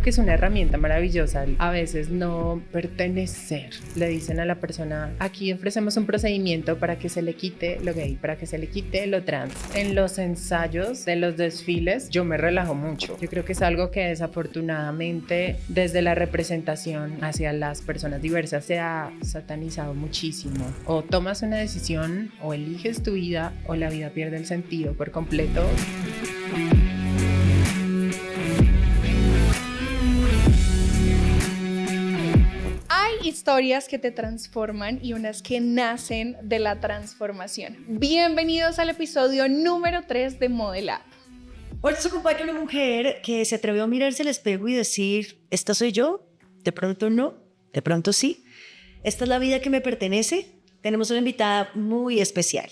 que es una herramienta maravillosa a veces no pertenecer. Le dicen a la persona, aquí ofrecemos un procedimiento para que se le quite lo gay, para que se le quite lo trans. En los ensayos de los desfiles yo me relajo mucho. Yo creo que es algo que desafortunadamente desde la representación hacia las personas diversas se ha satanizado muchísimo. O tomas una decisión o eliges tu vida o la vida pierde el sentido por completo. Hay historias que te transforman y unas que nacen de la transformación. Bienvenidos al episodio número 3 de Model Up. Hoy nos acompaña una mujer que se atrevió a mirarse al espejo y decir, ¿esta soy yo? De pronto no, de pronto sí. ¿Esta es la vida que me pertenece? Tenemos una invitada muy especial.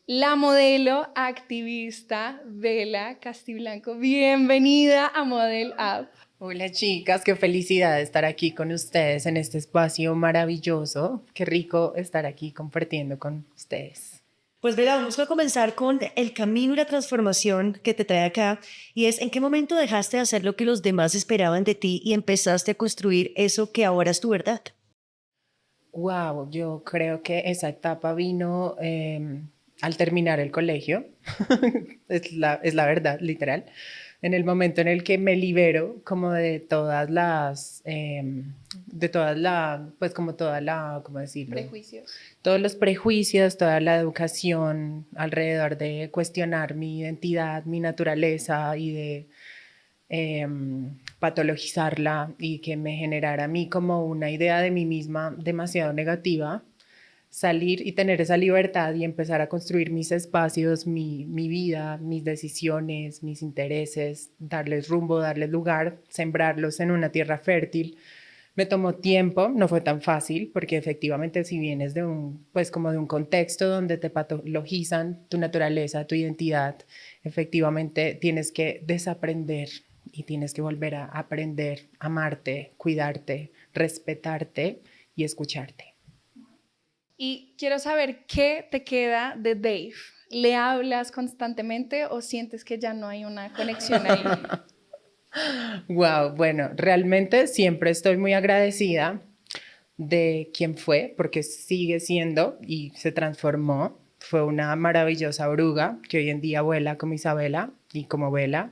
La modelo activista Vela Castiblanco. Bienvenida a Model Up. Hola chicas, qué felicidad de estar aquí con ustedes en este espacio maravilloso. Qué rico estar aquí compartiendo con ustedes. Pues Vela, vamos a comenzar con el camino y la transformación que te trae acá. Y es, ¿en qué momento dejaste de hacer lo que los demás esperaban de ti y empezaste a construir eso que ahora es tu verdad? Wow, yo creo que esa etapa vino al terminar el colegio. Es la verdad, literal. En el momento en el que me libero como de todas las, pues como toda la, ¿cómo decirlo? Prejuicios. Todos los prejuicios, toda la educación alrededor de cuestionar mi identidad, mi naturaleza y de patologizarla y que me generara a mí como una idea de mí misma demasiado negativa. Salir y tener esa libertad y empezar a construir mis espacios, mi vida, mis decisiones, mis intereses, darles rumbo, darles lugar, sembrarlos en una tierra fértil. Me tomó tiempo, no fue tan fácil, porque efectivamente si vienes de pues como de un contexto donde te patologizan tu naturaleza, tu identidad, efectivamente tienes que desaprender y tienes que volver a aprender, amarte, cuidarte, respetarte y escucharte. Y quiero saber qué te queda de Dave. ¿Le hablas constantemente o sientes que ya no hay una conexión ahí? Wow, bueno, realmente siempre estoy muy agradecida de quién fue, porque sigue siendo y se transformó. Fue una maravillosa oruga que hoy en día vuela como Isabela y como Vela.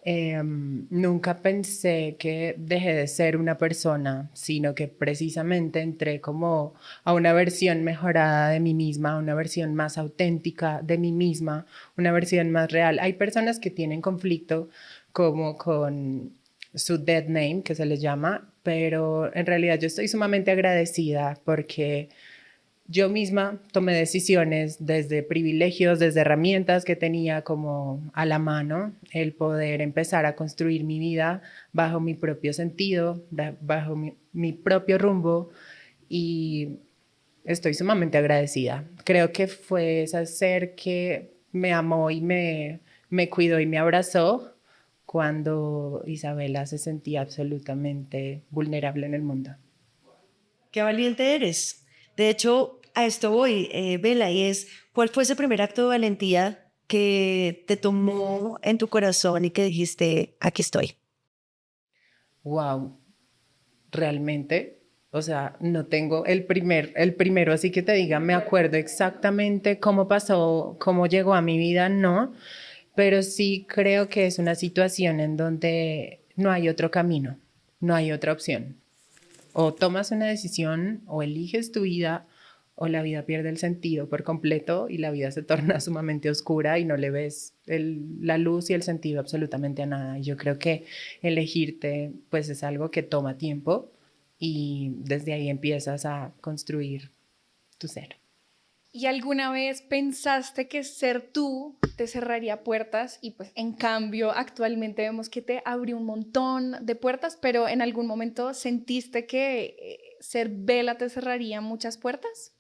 Nunca pensé que dejé de ser una persona, sino que precisamente entré como a una versión mejorada de mí misma, una versión más auténtica de mí misma, una versión más real. Hay personas que tienen conflicto como con su dead name, que se les llama, pero en realidad yo estoy sumamente agradecida porque yo misma tomé decisiones desde privilegios, desde herramientas que tenía como a la mano, el poder empezar a construir mi vida bajo mi propio sentido, bajo mi propio rumbo y estoy sumamente agradecida. Creo que fue ese ser que me amó y me cuidó y me abrazó cuando Isabela se sentía absolutamente vulnerable en el mundo. ¡Qué valiente eres! De hecho, a esto voy, Vela, y es, ¿cuál fue ese primer acto de valentía que te tomó en tu corazón y que dijiste, aquí estoy? Wow, realmente, o sea, no tengo el primero, así que te diga, me acuerdo exactamente cómo pasó, cómo llegó a mi vida, no, pero sí creo que es una situación en donde no hay otro camino, no hay otra opción. O tomas una decisión o eliges tu vida o la vida pierde el sentido por completo y la vida se torna sumamente oscura y no le ves la luz y el sentido absolutamente a nada. Y yo creo que elegirte pues es algo que toma tiempo y desde ahí empiezas a construir tu ser. ¿Y alguna vez pensaste que ser tú te cerraría puertas? Y pues en cambio actualmente vemos que te abrió un montón de puertas, pero en algún momento sentiste que ser Vela te cerraría muchas puertas.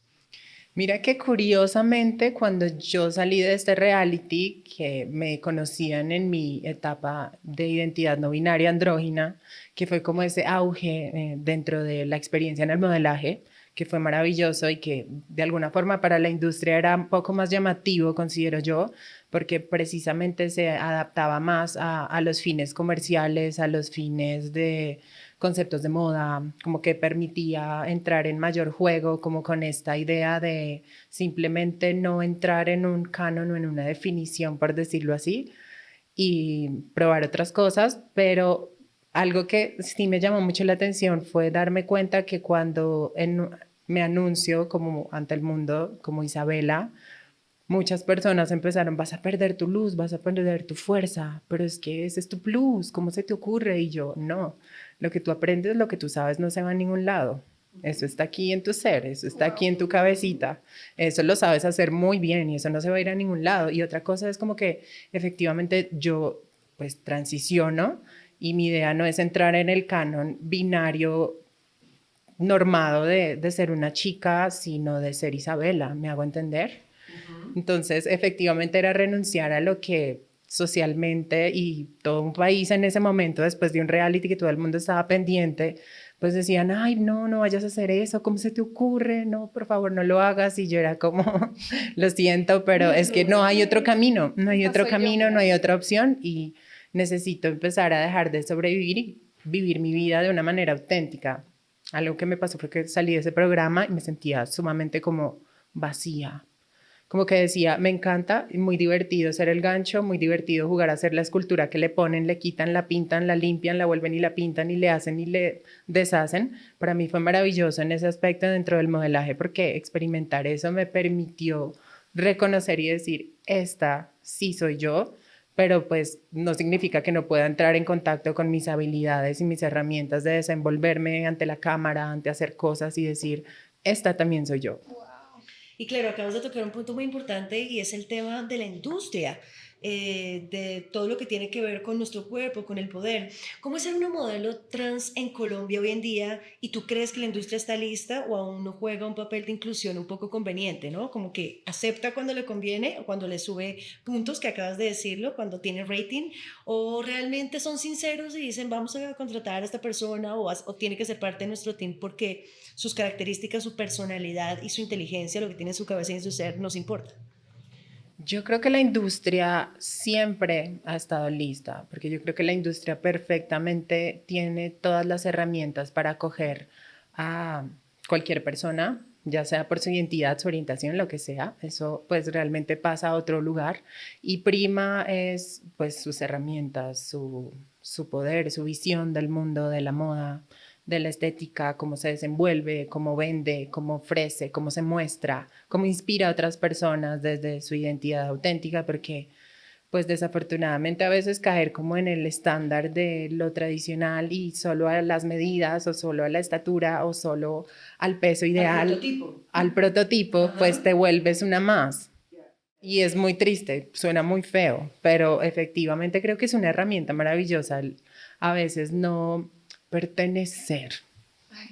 Mira que curiosamente cuando yo salí de este reality, que me conocían en mi etapa de identidad no binaria andrógina, que fue como ese auge dentro de la experiencia en el modelaje, que fue maravilloso y que de alguna forma para la industria era un poco más llamativo, considero yo, porque precisamente se adaptaba más a los fines comerciales, a los fines de conceptos de moda, como que permitía entrar en mayor juego, como con esta idea de simplemente no entrar en un canon o en una definición, por decirlo así, y probar otras cosas, pero algo que sí me llamó mucho la atención fue darme cuenta que cuando me anuncio como ante el mundo, como Isabela, muchas personas empezaron, vas a perder tu luz, vas a perder tu fuerza, pero es que ese es tu plus, ¿cómo se te ocurre? Y yo, no, lo que tú aprendes, lo que tú sabes no se va a ningún lado. Eso está aquí en tu ser, eso está aquí en tu cabecita, eso lo sabes hacer muy bien y eso no se va a ir a ningún lado. Y otra cosa es como que efectivamente yo pues transiciono y mi idea no es entrar en el canon binario normado de ser una chica, sino de ser Isabela, ¿me hago entender? Entonces, efectivamente era renunciar a lo que socialmente y todo un país en ese momento, después de un reality que todo el mundo estaba pendiente, pues decían, ay, no, no vayas a hacer eso, ¿cómo se te ocurre? No, por favor, no lo hagas. Y yo era como, lo siento, pero es que no hay otro camino, no hay otro camino, no hay otra opción y necesito empezar a dejar de sobrevivir y vivir mi vida de una manera auténtica. Algo que me pasó fue que salí de ese programa y me sentía sumamente como vacía, como que decía, me encanta, muy divertido ser el gancho, muy divertido jugar a hacer la escultura que le ponen, le quitan, la pintan, la limpian, la vuelven y la pintan y le hacen y le deshacen. Para mí fue maravilloso en ese aspecto dentro del modelaje porque experimentar eso me permitió reconocer y decir, esta sí soy yo, pero pues no significa que no pueda entrar en contacto con mis habilidades y mis herramientas de desenvolverme ante la cámara, ante hacer cosas y decir, esta también soy yo. Y claro, acabas de tocar un punto muy importante y es el tema de la industria, de todo lo que tiene que ver con nuestro cuerpo, con el poder. ¿Cómo es ser una modelo trans en Colombia hoy en día y tú crees que la industria está lista o aún no juega un papel de inclusión un poco conveniente, ¿no? Como que acepta cuando le conviene o cuando le sube puntos, que acabas de decirlo, cuando tiene rating, o realmente son sinceros y dicen vamos a contratar a esta persona o tiene que ser parte de nuestro team porque sus características, su personalidad y su inteligencia, lo que tiene en su cabeza y en su ser, nos importa. Yo creo que la industria siempre ha estado lista, porque yo creo que la industria perfectamente tiene todas las herramientas para acoger a cualquier persona, ya sea por su identidad, su orientación, lo que sea. Eso pues realmente pasa a otro lugar y prima es pues sus herramientas, su poder, su visión del mundo, de la moda, de la estética, cómo se desenvuelve, cómo vende, cómo ofrece, cómo se muestra, cómo inspira a otras personas desde su identidad auténtica, porque pues desafortunadamente a veces caer como en el estándar de lo tradicional y solo a las medidas o solo a la estatura o solo al peso ideal, al prototipo, pues te vuelves una más. Y es muy triste, suena muy feo, pero efectivamente creo que es una herramienta maravillosa a veces no pertenecer,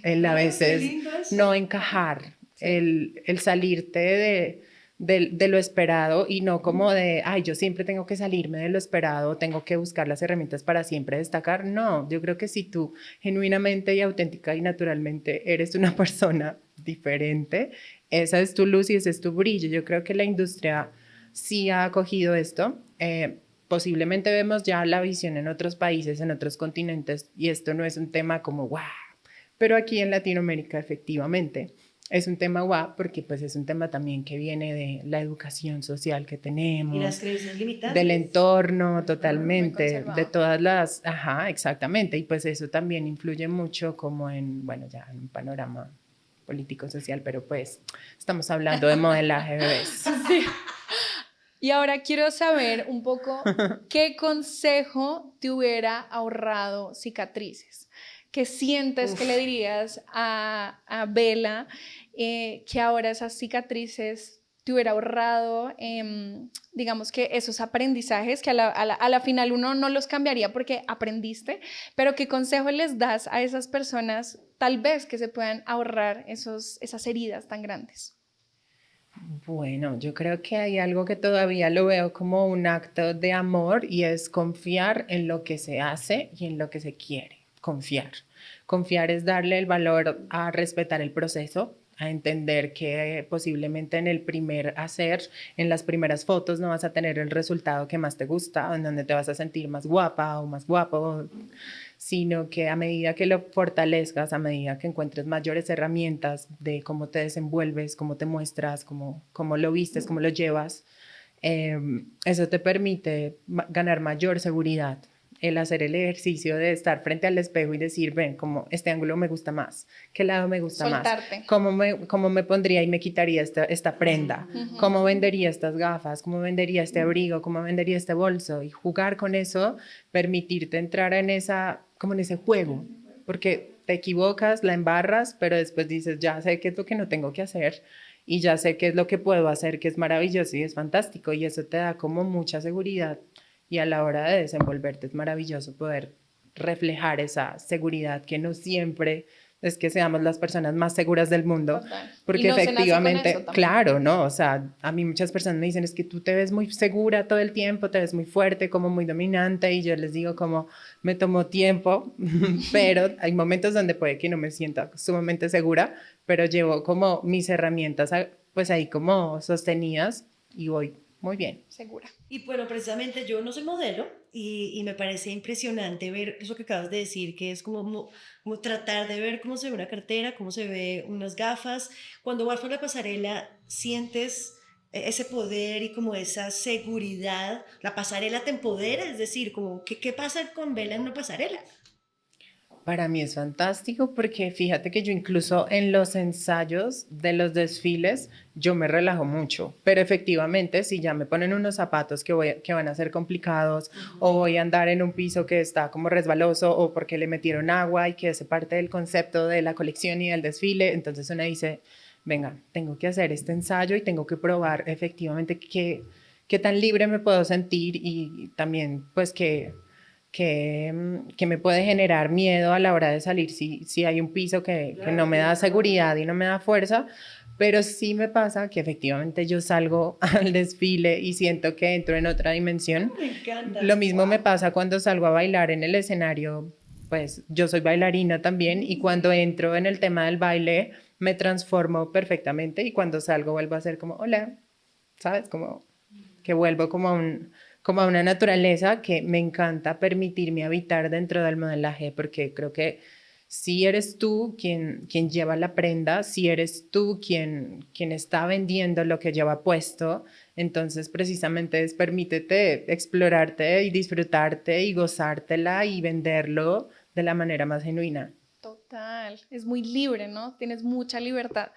el a veces no encajar, el salirte de lo esperado y no como de, ay, yo siempre tengo que salirme de lo esperado, tengo que buscar las herramientas para siempre destacar. No, yo creo que si tú genuinamente y auténtica y naturalmente eres una persona diferente, esa es tu luz y ese es tu brillo. Yo creo que la industria sí ha acogido esto. Posiblemente vemos ya la visión en otros países, en otros continentes, y esto no es un tema como wow, pero aquí en Latinoamérica efectivamente es un tema guau porque pues es un tema también que viene de la educación social que tenemos. Y las creencias limitantes. Del entorno totalmente, de todas las, ajá, exactamente, y pues eso también influye mucho como en, bueno, ya en un panorama político social, pero pues estamos hablando de modelaje, bebés. Sí. Y ahora quiero saber un poco qué consejo te hubiera ahorrado cicatrices. ¿Qué sientes que le dirías a Bella que ahora esas cicatrices te hubiera ahorrado, digamos que esos aprendizajes que a la final uno no los cambiaría porque aprendiste, pero qué consejo les das a esas personas tal vez que se puedan ahorrar esas heridas tan grandes? Bueno, yo creo que hay algo que todavía lo veo como un acto de amor y es confiar en lo que se hace y en lo que se quiere. Confiar. Confiar es darle el valor a respetar el proceso, a entender que posiblemente en el primer hacer, en las primeras fotos no vas a tener el resultado que más te gusta, en donde te vas a sentir más guapa o más guapo, sino que a medida que lo fortalezcas, a medida que encuentres mayores herramientas de cómo te desenvuelves, cómo te muestras, cómo lo vistes, cómo lo llevas, eso te permite ganar mayor seguridad. El hacer el ejercicio de estar frente al espejo y decir, ven, como este ángulo me gusta más, qué lado me gusta Soltarte. más, cómo me pondría y me quitaría esta prenda, cómo vendería estas gafas, cómo vendería este abrigo, cómo vendería este bolso, y jugar con eso, permitirte entrar en como en ese juego, porque te equivocas, la embarras, pero después dices, ya sé qué es lo que no tengo que hacer y ya sé qué es lo que puedo hacer, que es maravilloso y es fantástico, y eso te da como mucha seguridad, y a la hora de desenvolverte es maravilloso poder reflejar esa seguridad, que no siempre es que seamos las personas más seguras del mundo. Total. Porque Y no se nace con efectivamente, eso tampoco. claro, ¿no? O sea, a mí muchas personas me dicen, es que tú te ves muy segura todo el tiempo, te ves muy fuerte, como muy dominante, y yo les digo como, me tomó tiempo, pero hay momentos donde puede que no me sienta sumamente segura, pero llevo como mis herramientas pues ahí como sostenidas y voy muy bien. Segura. Y bueno, precisamente yo no soy modelo y me parece impresionante ver eso que acabas de decir, que es como tratar de ver cómo se ve una cartera, cómo se ve unas gafas. Cuando vas por la pasarela, sientes ese poder y como esa seguridad. La pasarela te empodera, es decir, como, ¿qué pasa con Vela en una pasarela? Para mí es fantástico porque fíjate que yo incluso en los ensayos de los desfiles yo me relajo mucho, pero efectivamente si ya me ponen unos zapatos que van a ser complicados o voy a andar en un piso que está como resbaloso o porque le metieron agua y que hace parte del concepto de la colección y del desfile, entonces uno dice, venga, tengo que hacer este ensayo y tengo que probar efectivamente qué tan libre me puedo sentir y también pues que me puede generar miedo a la hora de salir si hay un piso que no me da seguridad y no me da fuerza, pero sí me pasa que efectivamente yo salgo al desfile y siento que entro en otra dimensión. Me encanta. Lo mismo me pasa cuando salgo a bailar en el escenario, pues yo soy bailarina también y cuando entro en el tema del baile me transformo perfectamente y cuando salgo vuelvo a ser como, hola, ¿sabes? Como que vuelvo como a una naturaleza que me encanta permitirme habitar dentro del modelaje, porque creo que si eres tú quien lleva la prenda, si eres tú quien está vendiendo lo que lleva puesto, entonces precisamente es permítete explorarte y disfrutarte y gozártela y venderlo de la manera más genuina. Total, es muy libre, ¿no? Tienes mucha libertad.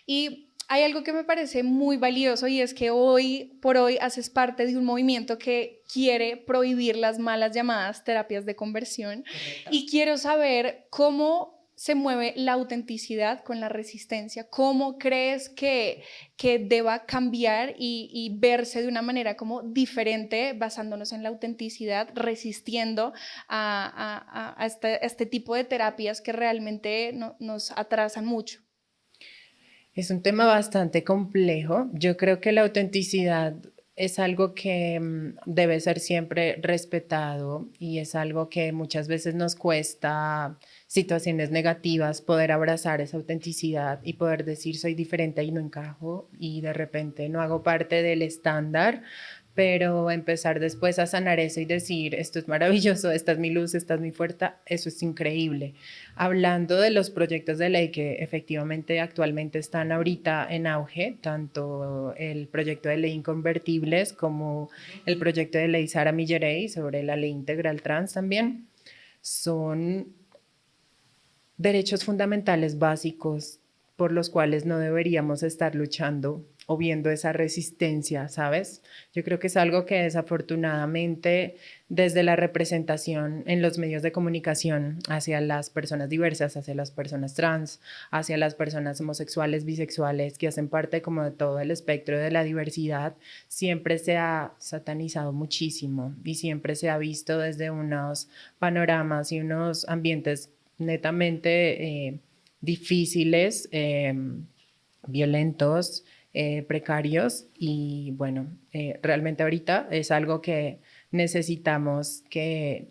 Y hay algo que me parece muy valioso y es que hoy por hoy haces parte de un movimiento que quiere prohibir las malas llamadas terapias de conversión. Correcto. Y quiero saber cómo se mueve la autenticidad con la resistencia. ¿Cómo crees que deba cambiar y verse de una manera como diferente, basándonos en la autenticidad, resistiendo a este tipo de terapias que realmente nos atrasan mucho? Es un tema bastante complejo. Yo creo que la autenticidad es algo que debe ser siempre respetado y es algo que muchas veces nos cuesta situaciones negativas poder abrazar esa autenticidad y poder decir soy diferente y no encajo y de repente no hago parte del estándar, pero empezar después a sanar eso y decir esto es maravilloso, esta es mi luz, esta es mi fuerza, eso es increíble. Hablando de los proyectos de ley que efectivamente actualmente están ahorita en auge, tanto el proyecto de ley Inconvertibles como el proyecto de ley Sara Millerey sobre la ley integral trans también, son derechos fundamentales básicos por los cuales no deberíamos estar luchando o viendo esa resistencia, ¿sabes? Yo creo que es algo que desafortunadamente desde la representación en los medios de comunicación hacia las personas diversas, hacia las personas trans, hacia las personas homosexuales, bisexuales, que hacen parte como de todo el espectro de la diversidad, siempre se ha satanizado muchísimo y siempre se ha visto desde unos panoramas y unos ambientes netamente difíciles, violentos, precarios y bueno, realmente ahorita es algo que necesitamos que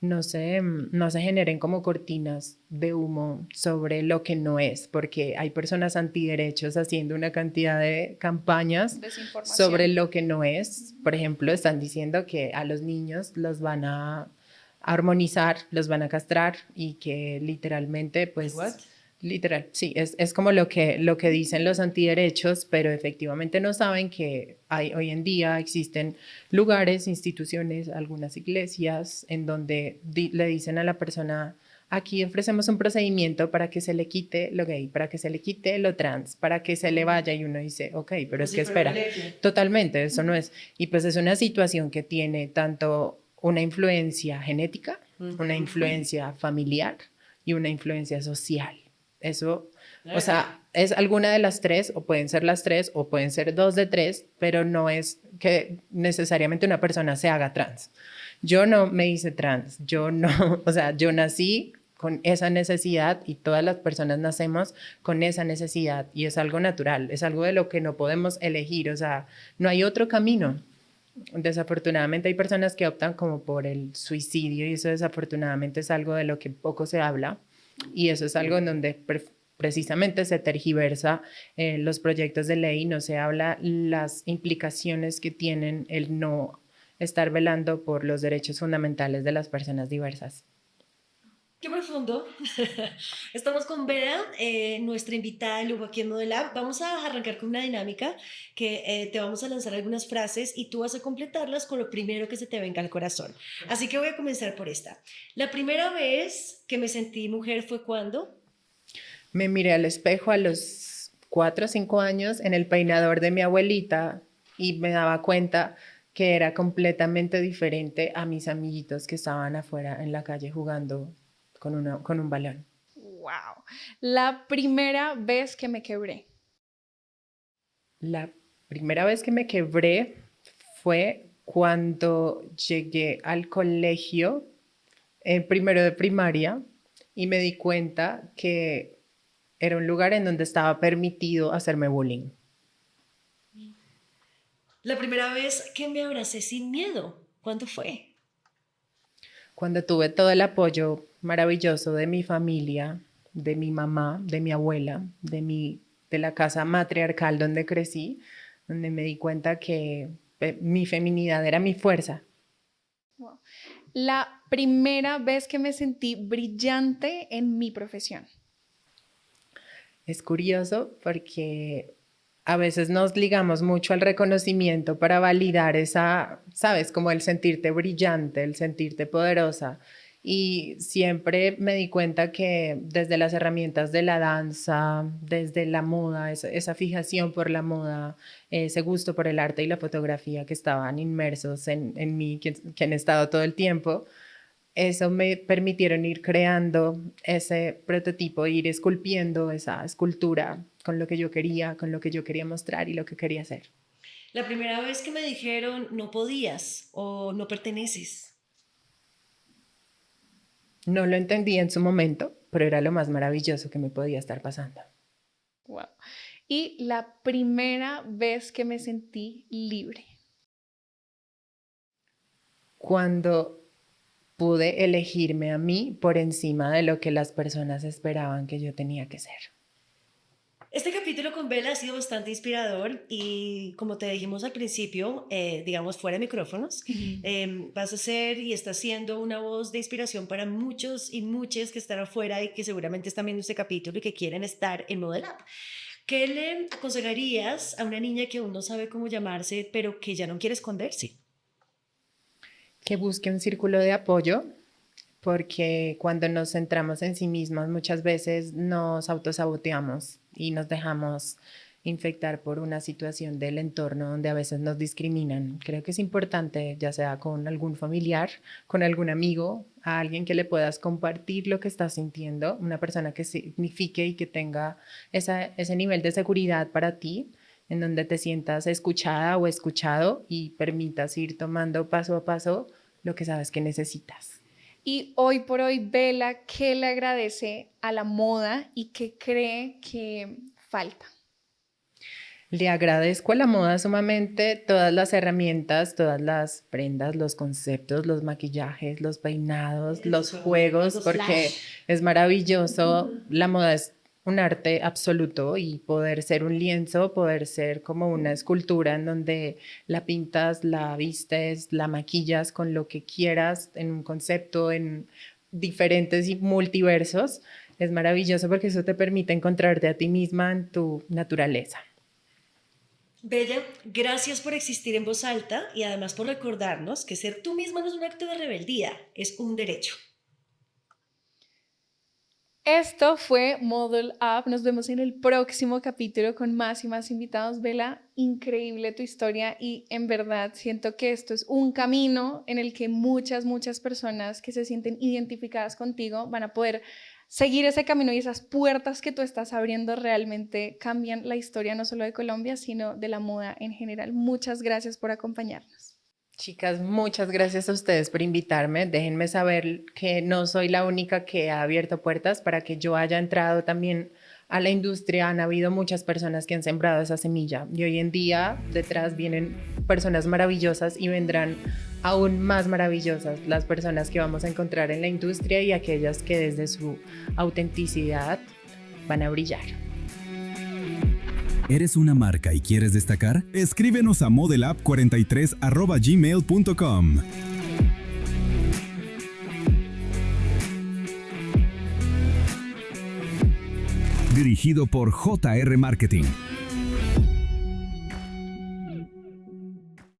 no se generen como cortinas de humo sobre lo que no es, porque hay personas antiderechos haciendo una cantidad de campañas sobre Desinformación. lo que no es. Por ejemplo, están diciendo que a los niños los van a armonizar, los van a castrar y que literalmente, What? pues, literal, sí, es como lo que dicen los antiderechos, pero efectivamente no saben que hay, hoy en día existen lugares, instituciones, algunas iglesias en donde le dicen a la persona, aquí ofrecemos un procedimiento para que se le quite lo gay, para que se le quite lo trans, para que se le vaya y uno dice, ok, pero es que espera, totalmente, eso no es. Y pues es una situación que tiene tanto una influencia genética, una influencia familiar y una influencia social. Eso, o sea, es alguna de las tres, o pueden ser las tres, o pueden ser dos de tres, pero no es que necesariamente una persona se haga trans. Yo no me hice trans, yo no, o sea, yo nací con esa necesidad y todas las personas nacemos con esa necesidad y es algo natural, es algo de lo que no podemos elegir, o sea, no hay otro camino. Desafortunadamente hay personas que optan como por el suicidio y eso desafortunadamente es algo de lo que poco se habla y eso es algo en donde precisamente se tergiversa los proyectos de ley, no se habla las implicaciones que tienen el no estar velando por los derechos fundamentales de las personas diversas. Qué profundo. Estamos con Bea, nuestra invitada de lujo aquí en Modelab. Vamos a arrancar con una dinámica que te vamos a lanzar algunas frases y tú vas a completarlas con lo primero que se te venga al corazón. Así que voy a comenzar por esta. La primera vez que me sentí mujer fue cuando. Me miré al espejo a los 4 o 5 años en el peinador de mi abuelita y me daba cuenta que era completamente diferente a mis amiguitos que estaban afuera en la calle jugando con un balón. Wow. La primera vez que me quebré. La primera vez que me quebré fue cuando llegué al colegio, primero de primaria, y me di cuenta que era un lugar en donde estaba permitido hacerme bullying. La primera vez que me abracé sin miedo. ¿Cuándo fue? Cuando tuve todo el apoyo maravilloso de mi familia, de mi mamá, de mi abuela, de la casa matriarcal donde crecí, donde me di cuenta que mi feminidad era mi fuerza. Wow. La primera vez que me sentí brillante en mi profesión. Es curioso porque a veces nos ligamos mucho al reconocimiento para validar esa, sabes, como el sentirte brillante, el sentirte poderosa. Y siempre me di cuenta que desde las herramientas de la danza, desde la moda, esa fijación por la moda, ese gusto por el arte y la fotografía que estaban inmersos en mí, que han estado todo el tiempo, eso me permitieron ir creando ese prototipo, ir esculpiendo esa escultura con lo que yo quería, con lo que yo quería mostrar y lo que quería hacer. La primera vez que me dijeron no podías o no perteneces. No lo entendí en su momento, pero era lo más maravilloso que me podía estar pasando. Wow. Y la primera vez que me sentí libre. Cuando pude elegirme a mí por encima de lo que las personas esperaban que yo tenía que ser. Este capítulo con Bella ha sido bastante inspirador y como te dijimos al principio, digamos fuera de micrófonos, vas a ser y estás siendo una voz de inspiración para muchos y muchas que están afuera y que seguramente están viendo este capítulo y que quieren estar en Modelab. ¿Qué le aconsejarías a una niña que aún no sabe cómo llamarse, pero que ya no quiere esconderse? Que busque un círculo de apoyo, porque cuando nos centramos en sí mismas muchas veces nos autosaboteamos y nos dejamos infectar por una situación del entorno donde a veces nos discriminan. Creo que es importante, ya sea con algún familiar, con algún amigo, a alguien que le puedas compartir lo que estás sintiendo, una persona que signifique y que tenga ese nivel de seguridad para ti, en donde te sientas escuchada o escuchado y permitas ir tomando paso a paso lo que sabes que necesitas. Y hoy por hoy, Bella, ¿qué le agradece a la moda y qué cree que falta? Le agradezco a la moda sumamente todas las herramientas, todas las prendas, los conceptos, los maquillajes, los peinados, los juegos, los porque flash. es maravilloso. La moda es un arte absoluto y poder ser un lienzo, poder ser como una escultura en donde la pintas, la vistes, la maquillas con lo que quieras en un concepto, en diferentes y multiversos. Es maravilloso porque eso te permite encontrarte a ti misma en tu naturaleza. Bella, gracias por existir en voz alta y además por recordarnos que ser tú misma no es un acto de rebeldía, es un derecho. Esto fue Model Up. Nos vemos en el próximo capítulo con más y más invitados. Bella, increíble tu historia y en verdad siento que esto es un camino en el que muchas personas que se sienten identificadas contigo van a poder seguir ese camino y esas puertas que tú estás abriendo realmente cambian la historia no solo de Colombia, sino de la moda en general. Muchas gracias por acompañarnos. Chicas, muchas gracias a ustedes por invitarme. Déjenme saber que no soy la única que ha abierto puertas para que yo haya entrado también a la industria. Han habido muchas personas que han sembrado esa semilla y hoy en día detrás vienen personas maravillosas y vendrán aún más maravillosas las personas que vamos a encontrar en la industria y aquellas que desde su autenticidad van a brillar. ¿Eres una marca y quieres destacar? Escríbenos a modelup43@gmail.com. Dirigido por JR Marketing.